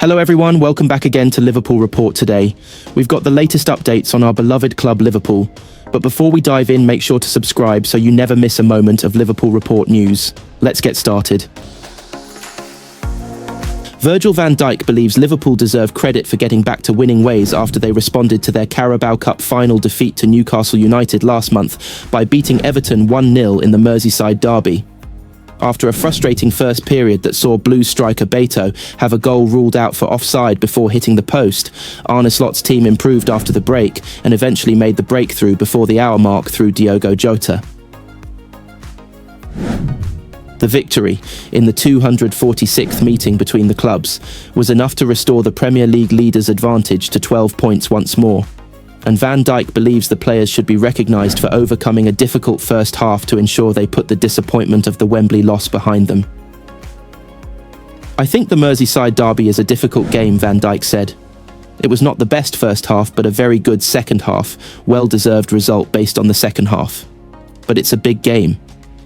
Hello everyone, welcome back again to Liverpool Report today. We've got the latest updates on our beloved club Liverpool. But before we dive in, make sure to subscribe so you never miss a moment of Liverpool Report news. Let's get started. Virgil Van Dijk believes Liverpool deserve credit for getting back to winning ways after they responded to their Carabao Cup final defeat to Newcastle United last month by beating Everton 1-0 in the Merseyside derby. After a frustrating first period that saw Blues striker Beto have a goal ruled out for offside before hitting the post, Arneslot's team improved after the break and eventually made the breakthrough before the hour mark through Diogo Jota. The victory, in the 246th meeting between the clubs, was enough to restore the Premier League leaders' advantage to 12 points once more. And Van Dijk believes the players should be recognised for overcoming a difficult first half to ensure they put the disappointment of the Wembley loss behind them. "I think the Merseyside derby is a difficult game," Van Dijk said. "It was not the best first half, but a very good second half, well-deserved result based on the second half. But it's a big game,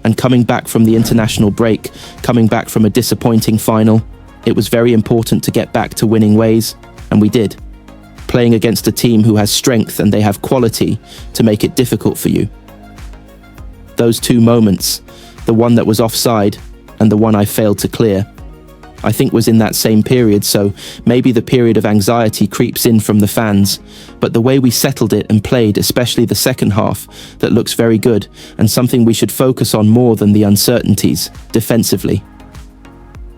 and coming back from the international break, coming back from a disappointing final, it was very important to get back to winning ways, and we did. Playing against a team who has strength and they have quality to make it difficult for you. Those two moments, the one that was offside and the one I failed to clear, I think was in that same period, so maybe the period of anxiety creeps in from the fans, but the way we settled it and played, especially the second half, that looks very good and something we should focus on more than the uncertainties, defensively.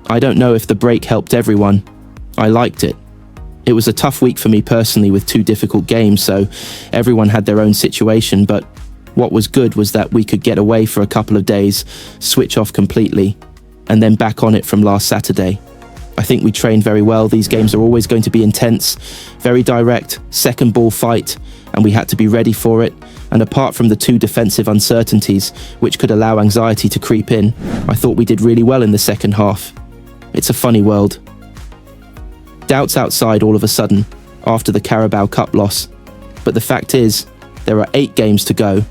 I don't know if the break helped everyone. I liked it. It was a tough week for me personally with two difficult games, so everyone had their own situation, but what was good was that we could get away for a couple of days, switch off completely, and then back on it from last Saturday. I think we trained very well. These games are always going to be intense, very direct, second ball fight, and we had to be ready for it. And apart from the two defensive uncertainties, which could allow anxiety to creep in, I thought we did really well in the second half. It's a funny world. Doubts outside all of a sudden, after the Carabao Cup loss. But the fact is, there are 8 games to go.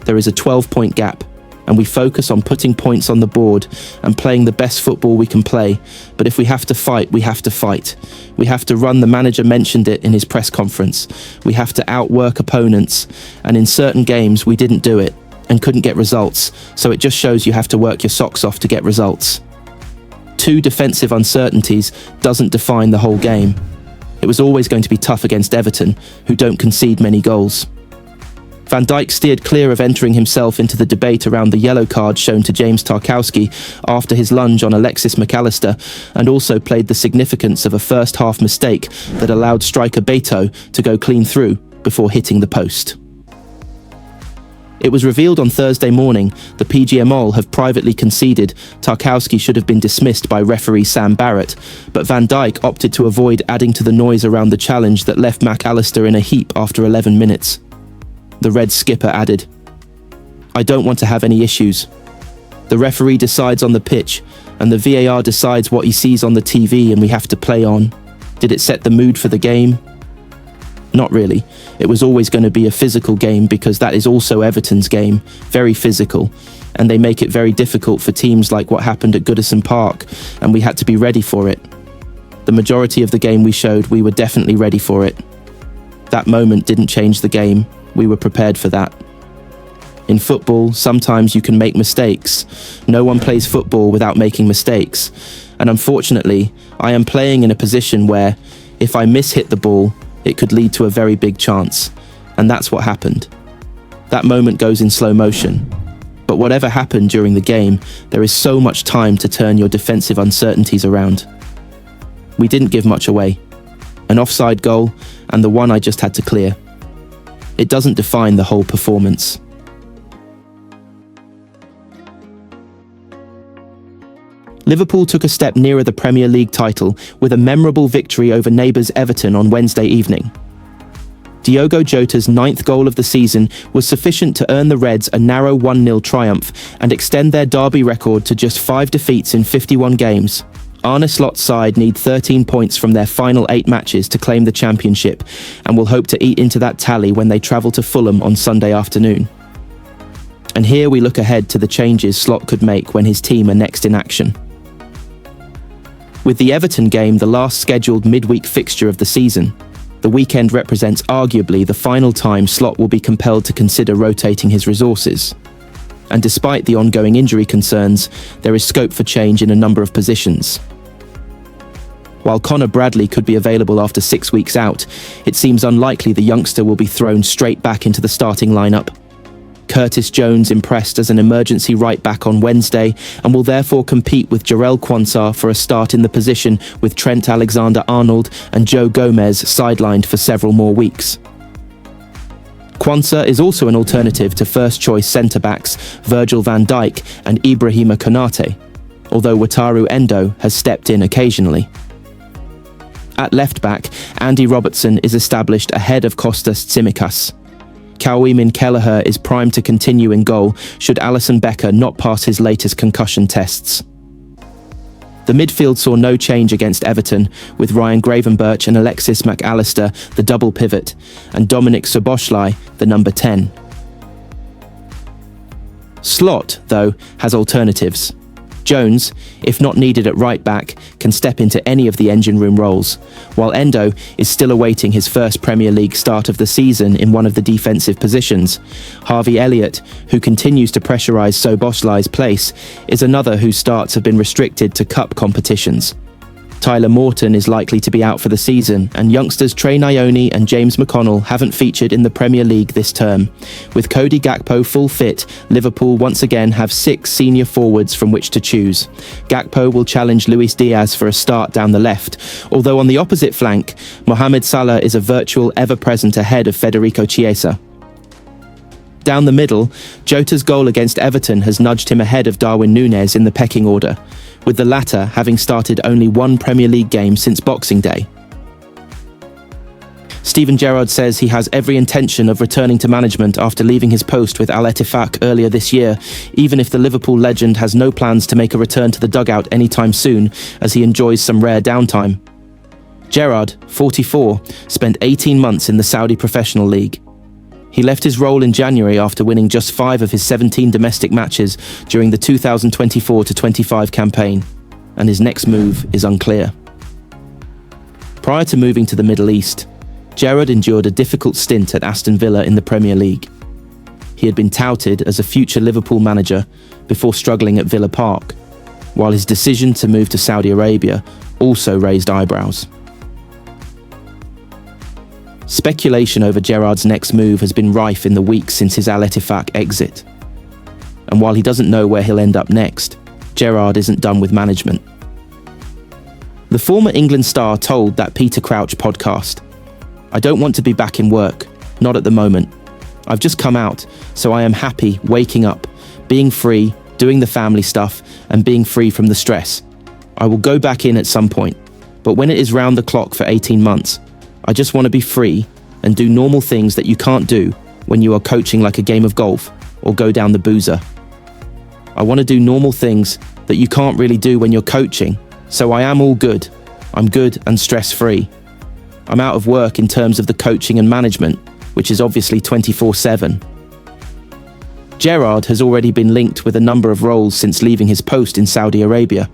There is a 12-point gap, and we focus on putting points on the board and playing the best football we can play. But if we have to fight, we have to fight. We have to run. The manager mentioned it in his press conference. We have to outwork opponents, and in certain games we didn't do it and couldn't get results. So it just shows you have to work your socks off to get results. 2 defensive uncertainties doesn't define the whole game. It was always going to be tough against Everton, who don't concede many goals. Van Dijk steered clear of entering himself into the debate around the yellow card shown to James Tarkowski after his lunge on Alexis McAllister, and also played the significance of a first-half mistake that allowed striker Beto to go clean through before hitting the post. It was revealed on Thursday morning the PGMOL have privately conceded Tarkowski should have been dismissed by referee Sam Barrett, but Van Dijk opted to avoid adding to the noise around the challenge that left McAllister in a heap after 11 minutes. The Red skipper added, "I don't want to have any issues. The referee decides on the pitch, and the VAR decides what he sees on the TV, and we have to play on. Did it set the mood for the game? Not really. It was always going to be a physical game because that is also Everton's game, very physical, and they make it very difficult for teams like what happened at Goodison Park, and we had to be ready for it. The majority of the game we showed, we were definitely ready for it. That moment didn't change the game. We were prepared for that. In football, sometimes you can make mistakes. No one plays football without making mistakes, and unfortunately, I am playing in a position where, if I miss-hit the ball, it could lead to a very big chance, and that's what happened. That moment goes in slow motion. But whatever happened during the game, there is so much time to turn your defensive uncertainties around. We didn't give much away. An offside goal, and the one I just had to clear. It doesn't define the whole performance." Liverpool took a step nearer the Premier League title with a memorable victory over neighbours Everton on Wednesday evening. Diogo Jota's 9th goal of the season was sufficient to earn the Reds a narrow 1-0 triumph and extend their derby record to just 5 defeats in 51 games. Arneslot's side need 13 points from their final 8 matches to claim the championship and will hope to eat into that tally when they travel to Fulham on Sunday afternoon. And here we look ahead to the changes Slot could make when his team are next in action. With the Everton game the last scheduled midweek fixture of the season, the weekend represents arguably the final time Slot will be compelled to consider rotating his resources. And despite the ongoing injury concerns, there is scope for change in a number of positions. While Connor Bradley could be available after 6 weeks out, it seems unlikely the youngster will be thrown straight back into the starting lineup. Curtisjones impressed as an emergency right-back on Wednesday and will therefore compete with Jarell Quansah for a start in the position, with Trent Alexander-Arnold and Joe Gomez sidelined for several more weeks. Quansah is also an alternative to first-choice centre-backs Virgil Van Dijk and Ibrahima Konate, although Wataru Endo has stepped in occasionally. At left-back, Andy Robertson is established ahead of Kostas Tsimikas. Kawhimin Kelleher is primed to continue in goal should Alisson Becker not pass his latest concussion tests. The midfield saw no change against Everton, with Ryan Gravenberch and Alexis McAllister the double pivot, and Dominic Szoboszlai the number 10. Slot, though, has alternatives. Jones, if not needed at right-back, can step into any of the engine room roles, while Endo is still awaiting his first Premier League start of the season in one of the defensive positions. Harveyelliott, who continues to pressurise Szoboszlai's place, is another whose starts have been restricted to cup competitions. Tyler Morton is likely to be out for the season, and youngsters Trey Nyoni and James McConnell haven't featured in the Premier League this term. With Cody Gakpo full fit, Liverpool once again have 6 senior forwards from which to choose. Gakpo will challenge Luis Diaz for a start down the left, although on the opposite flank, Mohamed Salah is a virtual ever-present ahead of Federicochiesa. Down the middle, Jota's goal against Everton has nudged him ahead of Darwin Núñez in the pecking order, with the latter having started only 1 Premier League game since Boxing Day. Steven Gerrard says he has every intention of returning to management after leaving his post with Al-Ettifaq earlier this year, even if the Liverpool legend has no plans to make a return to the dugout anytime soon, as he enjoys some rare downtime. Gerrard, 44, spent 18 months in the Saudi Professional League. He left his role in January after winning just 5 of his 17 domestic matches during the 2024-25 campaign, and his next move is unclear. Prior to moving to the Middle East, Gerrard endured a difficult stint at Aston Villa in the Premier League. He had been touted as a future Liverpool manager before struggling at Villa Park, while his decision to move to Saudi Arabia also raised eyebrows. Speculation over Gerrard's next move has been rife in the weeks since his Al-Ettifaq exit. And while he doesn't know where he'll end up next, Gerrard isn't done with management. The former England star told that Peter Crouch podcast, "I don't want to be back in work, not at the moment. I've just come out, so I am happy waking up, being free, doing the family stuff, and being free from the stress. I will go back in at some point, but when it is round the clock for 18 months, I just want to be free and do normal things that you can't do when you are coaching like a game of golf or go down the boozer. I want to do normal things that you can't really do when you're coaching, so I am all good. I'm good and stress-free. I'm out of work in terms of the coaching and management, which is obviously 24/7. Gerrard has already been linked with a number of roles since leaving his post in Saudi Arabia.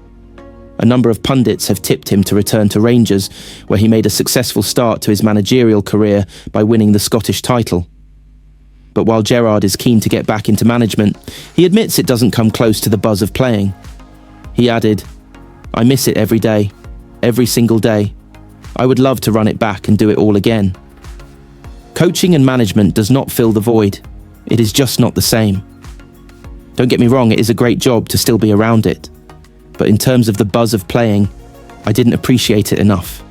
A number of pundits have tipped him to return to Rangers, where he made a successful start to his managerial career by winning the Scottish title. But while Gerrard is keen to get back into management, he admits it doesn't come close to the buzz of playing. He added, "I miss it every day, every single day. I would love to run it back and do it all again." Coaching and management does not fill the void. It is just not the same. Don't get me wrong, it is a great job to still be around it. But in terms of the buzz of playing, I didn't appreciate it enough.